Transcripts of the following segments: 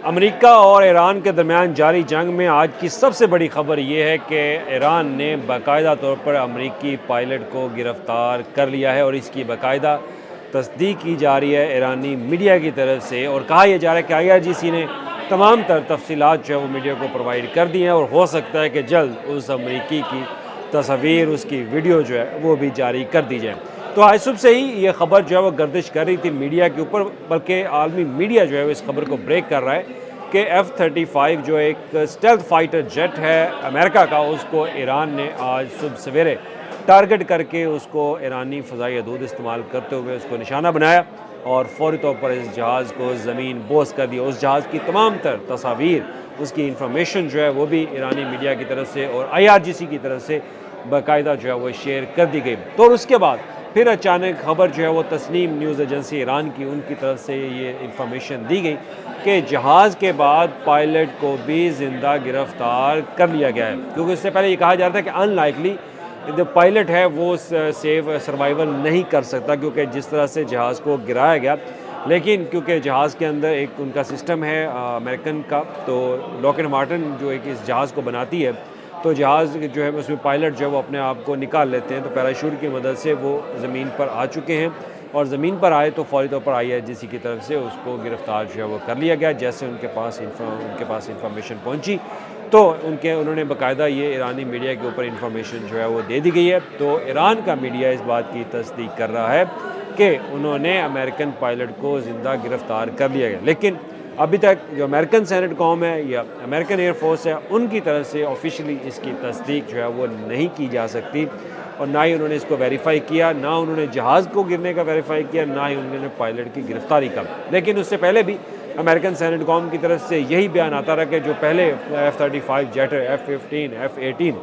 America और Iran के दरमियान जारी जंग में आज की सबसे बड़ी खबर ये है कि ईरान ने बाकायदा तौर पर अमेरिकी पायलट को गिरफ़्तार कर लिया है और इसकी बाकायदा तस्दीक की जा रही है ईरानी मीडिया की तरफ से। और कहा यह जा रहा है कि IRGC ने तमाम तर तफसीलात जो है वो मीडिया को प्रोवाइड कर दी हैं और हो सकता है कि जल्द उस अमेरिकी की तस्वीर, उसकी वीडियो जो है वो भी जारी कर दी जाए। तो आज सुबह से ही ये खबर जो है वो गर्दिश कर रही थी मीडिया के ऊपर, बल्कि आलमी मीडिया जो है वो इस खबर को ब्रेक कर रहा है कि F-35 जो एक स्टेल्थ फाइटर जेट है अमेरिका का, उसको ईरान ने आज सुबह सवेरे टारगेट करके उसको ईरानी फ़ज़ाई हदूद इस्तेमाल करते हुए उसको निशाना बनाया और फ़ौरी तौर पर इस जहाज़ को ज़मीन बोस कर दिया। उस जहाज़ की तमाम तर तस्वीर, उसकी इंफॉर्मेशन जो है वो भी ईरानी मीडिया की तरफ से और IRGC की तरफ से बाकायदा जो है वो शेयर कर दी गई। तो उसके बाद फिर अचानक खबर जो है वो तस्नीम न्यूज़ एजेंसी ईरान की, उनकी तरफ से ये इंफॉर्मेशन दी गई कि जहाज़ के बाद पायलट को भी ज़िंदा गिरफ़्तार कर लिया गया है। क्योंकि इससे पहले ये कहा जा रहा था कि अनलाइकली जो पायलट है वो सर्वाइवल नहीं कर सकता, क्योंकि जिस तरह से जहाज़ को गिराया गया। लेकिन क्योंकि जहाज़ के अंदर एक उनका सिस्टम है अमेरिकन का, तो लॉकहीड मार्टिन जो एक इस जहाज़ को बनाती है, तो जहाज़ जो है उसमें पायलट जो है वो अपने आप को निकाल लेते हैं। तो पैराशूट की मदद से वो ज़मीन पर आ चुके हैं और ज़मीन पर आए तो फ़ौरी तौर पर IRGC की तरफ से उसको गिरफ़्तार जो है वो कर लिया गया। जैसे उनके पास इंफॉर्मेशन पहुंची तो उन्होंने बाकायदा ये ईरानी मीडिया के ऊपर इंफॉर्मेशन जो है वो दे दी गई है। तो ईरान का मीडिया इस बात की तस्दीक कर रहा है कि उन्होंने अमेरिकन पायलट को ज़िंदा गिरफ़्तार कर लिया गया। लेकिन अभी तक जो अमेरिकन सेनेट कॉम है या अमेरिकन एयरफोर्स है, उनकी तरफ से ऑफिशियली इसकी तस्दीक जो है वो नहीं की जा सकती और ना ही उन्होंने इसको वेरीफाई किया, ना उन्होंने जहाज़ को गिरने का वेरीफाई किया, ना ही उन्होंने पायलट की गिरफ्तारी का। लेकिन उससे पहले भी अमेरिकन सेनेट कॉम की तरफ से यही बयान आता रहा कि जो पहले F-35 जेट, F-15, F-18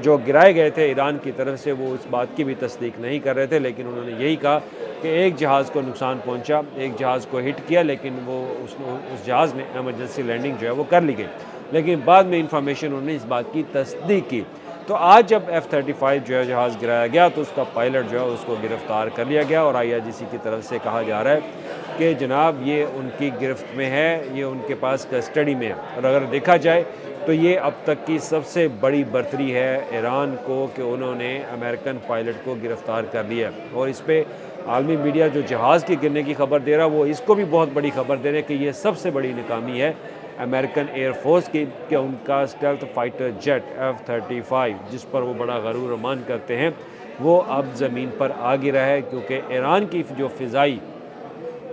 जो गिराए गए थे ईरान की तरफ से, वो इस बात की भी तस्दीक नहीं कर रहे थे। लेकिन उन्होंने यही कहा कि एक जहाज़ को नुकसान पहुंचा, एक जहाज़ को हिट किया, लेकिन वो उस जहाज़ में एमरजेंसी लैंडिंग जो है वो कर ली गई। लेकिन बाद में इंफॉर्मेशन उन्होंने इस बात की तस्दीक की। तो आज जब F-35 जो है जहाज़ गिराया गया तो उसका पायलट जो है उसको गिरफ़्तार कर लिया गया और IRGC की तरफ से कहा जा रहा है कि जनाब ये उनकी गिरफ्त में है, ये उनके पास कस्टडी में है। और अगर देखा जाए तो ये अब तक की सबसे बड़ी बर्तरी है ईरान को कि उन्होंने अमेरिकन पायलट को गिरफ़्तार कर लिया। और इस पर आलमी मीडिया जो जहाज़ के गिरने की खबर दे रहा है वो इसको भी बहुत बड़ी खबर दे रहे हैं कि ये सबसे बड़ी नाकामी है अमेरिकन एयरफोर्स की, कि उनका स्टेल्थ फाइटर जेट F-35 जिस पर वो बड़ा गरूर मान करते हैं, वो अब ज़मीन पर आ गिरा है। क्योंकि ईरान की जो फ़िज़ाई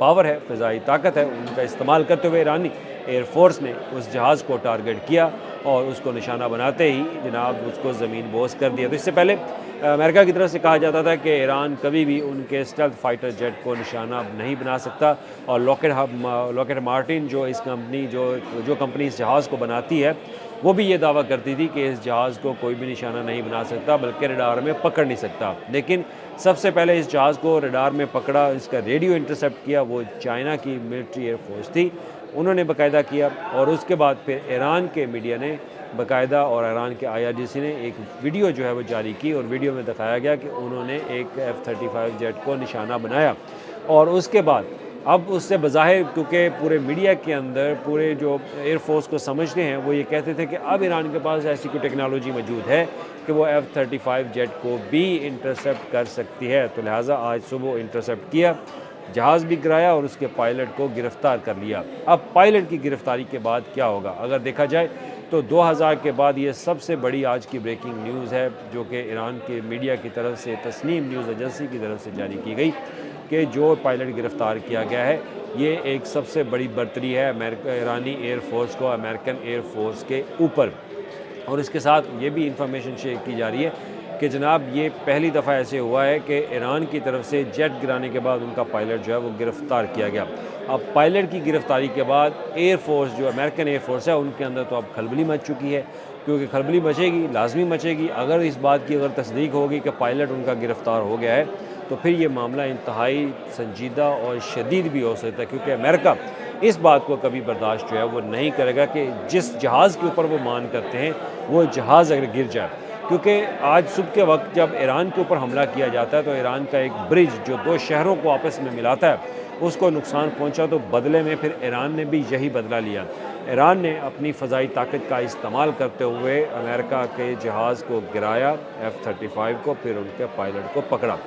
पावर है, फ़िज़ाई ताकत है, उनका इस्तेमाल करते हुए ईरानी एयरफोर्स ने उस जहाज़ को टारगेट किया और उसको निशाना बनाते ही जनाब उसको ज़मीन बोस कर दिया। तो इससे पहले अमेरिका की तरफ से कहा जाता था कि ईरान कभी भी उनके स्टेल्थ फाइटर जेट को निशाना नहीं बना सकता। और लॉकहीड मार्टिन जो इस कंपनी जो कंपनी इस जहाज़ को बनाती है, वो भी ये दावा करती थी कि इस जहाज़ को कोई भी निशाना नहीं बना सकता, बल्कि रडार में पकड़ नहीं सकता। लेकिन सबसे पहले इस जहाज़ को रडार में पकड़ा, इसका रेडियो इंटरसेप्ट किया, वो चाइना की मिलिट्री एयरफोर्स थी, उन्होंने बाकायदा किया। और उसके बाद फिर ईरान के मीडिया ने बाकायदा और ईरान के IRGC ने एक वीडियो जो है वो जारी की और वीडियो में दिखाया गया कि उन्होंने एक F-35 जेट को निशाना बनाया। और उसके बाद अब उससे बज़ाहिर, क्योंकि पूरे मीडिया के अंदर पूरे जो एयरफोर्स को समझते हैं वो ये कहते थे कि अब ईरान के पास ऐसी कोई टेक्नोलॉजी मौजूद है कि वो F-35 जेट को भी इंटरसेप्ट कर सकती है। तो लिहाजा आज सुबह इंटरसेप्ट किया, जहाज़ भी गिराया और उसके पायलट को गिरफ़्तार कर लिया। अब पायलट की गिरफ़्तारी के बाद क्या होगा, अगर देखा जाए तो 2000 के बाद ये सबसे बड़ी आज की ब्रेकिंग न्यूज़ है, जो कि ईरान के मीडिया की तरफ से तस्नीम न्यूज़ एजेंसी की तरफ से जारी की गई कि जो पायलट गिरफ़्तार किया गया है ये एक सबसे बड़ी बर्तरी है ईरानी एयरफोर्स को अमेरिकन एयरफोर्स के ऊपर। और इसके साथ ये भी इंफॉर्मेशन शेयर की जा रही है कि जनाब ये पहली दफ़ा ऐसे हुआ है कि ईरान की तरफ से जेट गिराने के बाद उनका पायलट जो है वो गिरफ़्तार किया गया। अब पायलट की गिरफ़्तारी के बाद एयरफोर्स जो अमेरिकन एयरफोर्स है उनके अंदर तो अब खलबली मच चुकी है, क्योंकि खलबली मचेगी, लाजमी मचेगी। अगर इस बात की अगर तस्दीक होगी कि पायलट उनका गिरफ़्तार हो गया है तो फिर ये मामला इंतहाई संजीदा और शदीद भी हो सकता है, क्योंकि अमेरिका इस बात को कभी बर्दाश्त जो है वो नहीं करेगा कि जिस जहाज़ के ऊपर वो मान करते हैं वो जहाज़ अगर गिर जाए। क्योंकि आज सुबह के वक्त जब ईरान के ऊपर हमला किया जाता है तो ईरान का एक ब्रिज जो दो शहरों को आपस में मिलाता है उसको नुकसान पहुंचा, तो बदले में फिर ईरान ने भी यही बदला लिया। ईरान ने अपनी फ़ज़ाई ताकत का इस्तेमाल करते हुए अमेरिका के जहाज़ को गिराया, F-35 को, फिर उनके पायलट को पकड़ा।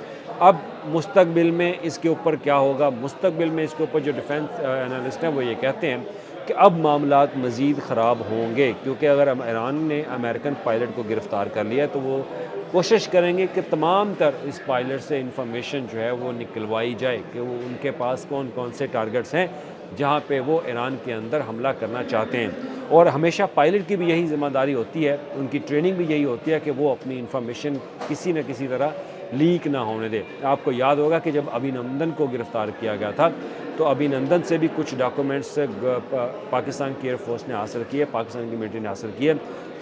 अब मुस्तकबिल में इसके ऊपर क्या होगा? मुस्तकबिल में इसके ऊपर जो डिफेंस एनालिस्ट हैं वो ये कहते हैं कि अब मामलात मज़ीद ख़राब होंगे, क्योंकि अगर ईरान ने अमेरिकन पायलट को गिरफ़्तार कर लिया तो वो कोशिश करेंगे कि तमाम तर इस पायलट से इंफॉर्मेशन जो है वो निकलवाई जाए कि वो उनके पास कौन कौन से टारगेट्स हैं जहाँ पे वो ईरान के अंदर हमला करना चाहते हैं। और हमेशा पायलट की भी यही ज़िम्मेदारी होती है, उनकी ट्रेनिंग भी यही होती है कि वो अपनी इंफॉर्मेशन किसी न किसी तरह लीक ना होने दे। आपको याद होगा कि जब अभिनंदन को गिरफ़्तार किया गया था तो अभिनंदन से भी कुछ डॉक्यूमेंट्स पाकिस्तान की एयरफोर्स ने हासिल किए, पाकिस्तान की मिलिट्री ने हासिल किए,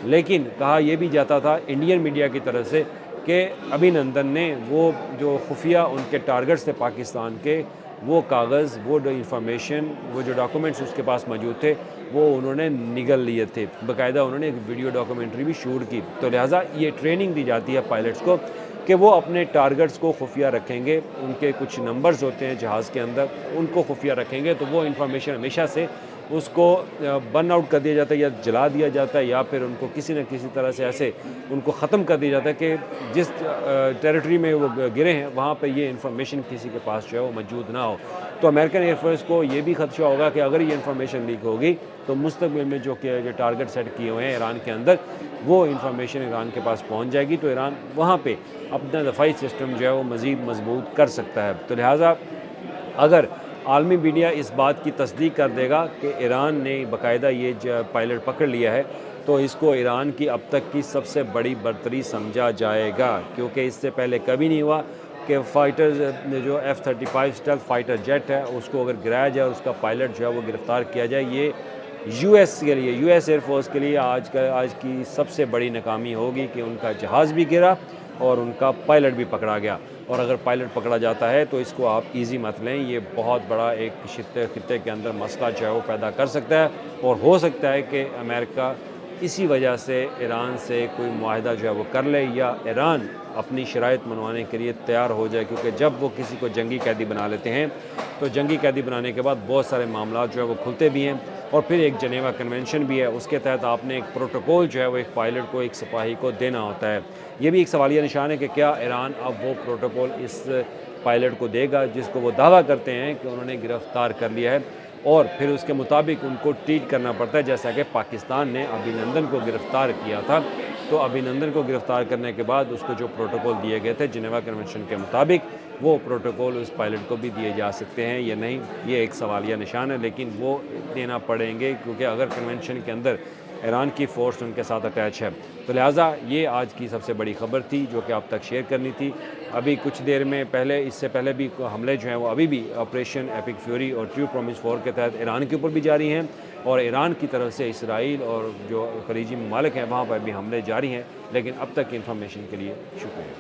लेकिन कहा यह भी जाता था इंडियन मीडिया की तरफ से कि अभिनंदन ने वो जो खुफिया उनके टारगेट्स थे पाकिस्तान के, वो कागज़, वो जो इंफॉर्मेशन, वो जो डॉक्यूमेंट्स उसके पास मौजूद थे, वो उन्होंने निगल लिए थे। बाकायदा उन्होंने एक वीडियो डॉक्यूमेंट्री भी शूट की। तो लिहाजा ये ट्रेनिंग दी जाती है पायलट्स को कि वो अपने टारगेट्स को खुफिया रखेंगे। उनके कुछ नंबर्स होते हैं जहाज़ के अंदर, उनको खुफिया रखेंगे तो वो इंफॉर्मेशन हमेशा से उसको बर्न आउट कर दिया जाता है या जला दिया जाता है, या फिर उनको किसी न किसी तरह से ऐसे उनको ख़त्म कर दिया जाता है कि जिस टेरिटरी में वो गिरे हैं वहाँ पे ये इन्फॉर्मेशन किसी के पास जो है वो मौजूद ना हो। तो अमेरिकन एयरफोर्स को ये भी खदशा होगा कि अगर ये इन्फॉर्मेशन लीक होगी तो मुस्तकबिल में जो टारगेट सेट किए हुए हैं ईरान के अंदर, वो इन्फॉर्मेशन ईरान के पास पहुँच जाएगी तो ईरान वहाँ पर अपना दफ़ाई सिस्टम जो है वो मज़ीद मजबूत कर सकता है। तो लिहाजा अगर आलमी मीडिया इस बात की तस्दीक कर देगा कि ईरान ने बाकायदा ये पायलट पकड़ लिया है, तो इसको ईरान की अब तक की सबसे बड़ी बर्तरी समझा जाएगा, क्योंकि इससे पहले कभी नहीं हुआ कि फ़ाइटर्स जो F-35 स्टेल्थ फाइटर जेट है उसको अगर गिराया जाए और उसका पायलट जो है वो गिरफ़्तार किया जाए। ये यूएस के लिए, यूएस एयरफोर्स के लिए आज की सबसे बड़ी नाकामी होगी कि उनका जहाज़ भी गिरा और उनका पायलट भी पकड़ा गया। और अगर पायलट पकड़ा जाता है तो इसको आप इजी मत लें, ये बहुत बड़ा एक खित्ते के अंदर मसला जो है वो पैदा कर सकता है, और हो सकता है कि अमेरिका इसी वजह से ईरान से कोई मुआहदा जो है वो कर ले, या ईरान अपनी शराइत मनवाने के लिए तैयार हो जाए, क्योंकि जब वो किसी को जंगी कैदी बना लेते हैं तो जंगी कैदी बनाने के बाद बहुत सारे मामला जो है वो खुलते भी हैं, और फिर एक जनेवा कन्वेंशन भी है, उसके तहत आपने एक प्रोटोकॉल जो है वो एक पायलट को, एक सिपाही को देना होता है। ये भी एक सवालिया निशान है कि क्या ईरान अब वो प्रोटोकॉल इस पायलट को देगा जिसको वो दावा करते हैं कि उन्होंने गिरफ़्तार कर लिया है, और फिर उसके मुताबिक उनको ट्रीट करना पड़ता है, जैसा कि पाकिस्तान ने अभिनंदन को गिरफ़्तार किया था। तो अभिनंदन को गिरफ़्तार करने के बाद उसको जो प्रोटोकॉल दिए गए थे जिनेवा कन्वेंशन के मुताबिक, वो प्रोटोकॉल उस पायलट को भी दिए जा सकते हैं या नहीं, ये एक सवालिया निशान है, लेकिन वो देना पड़ेंगे, क्योंकि अगर कन्वेंशन के अंदर ईरान की फ़ोर्स उनके साथ अटैच है। तो लिहाजा ये आज की सबसे बड़ी ख़बर थी जो कि आप तक शेयर करनी थी। अभी कुछ देर में पहले, इससे पहले भी हमले जो हैं वो अभी भी ऑपरेशन एपिक फ्यूरी और ट्रू प्रॉमिस 4 के तहत ईरान के ऊपर भी जारी हैं, और ईरान की तरफ से इसराइल और जो खलीजी ममालिक हैं वहाँ पर भी हमले जारी हैं। लेकिन अब तक की इन्फॉर्मेशन के लिए शुक्रिया।